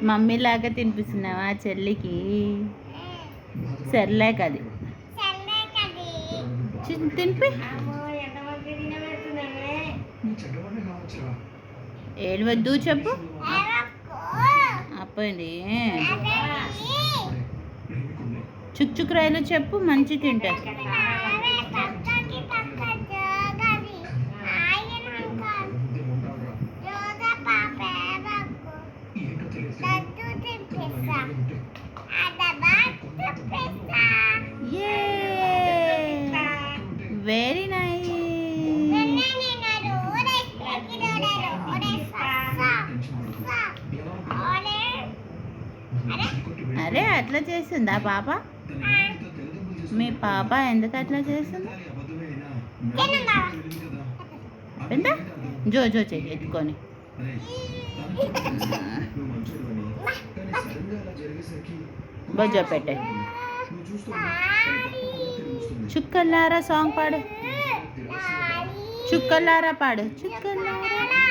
మమ్మీలాగా తినిపిస్తున్నావా చెల్లికి? సెర్లాక్ అది తినిపి. ఏడవద్దు చెప్పు. అప్పండి చుక్చుకురాయలు చెప్పు, మంచి తింటారు. Very nice. అరే అట్లా చేస్తుందా పాప? మీ పాప ఎందుకు అట్లా చేస్తుంది? ఎంత జో జో చెయ్యి ఎత్తుకొని. బొజ్జో పెట్టే. చుక్కలారా సాంగ్ పాడు. చుక్కలారా పాడు. చుక్కలారా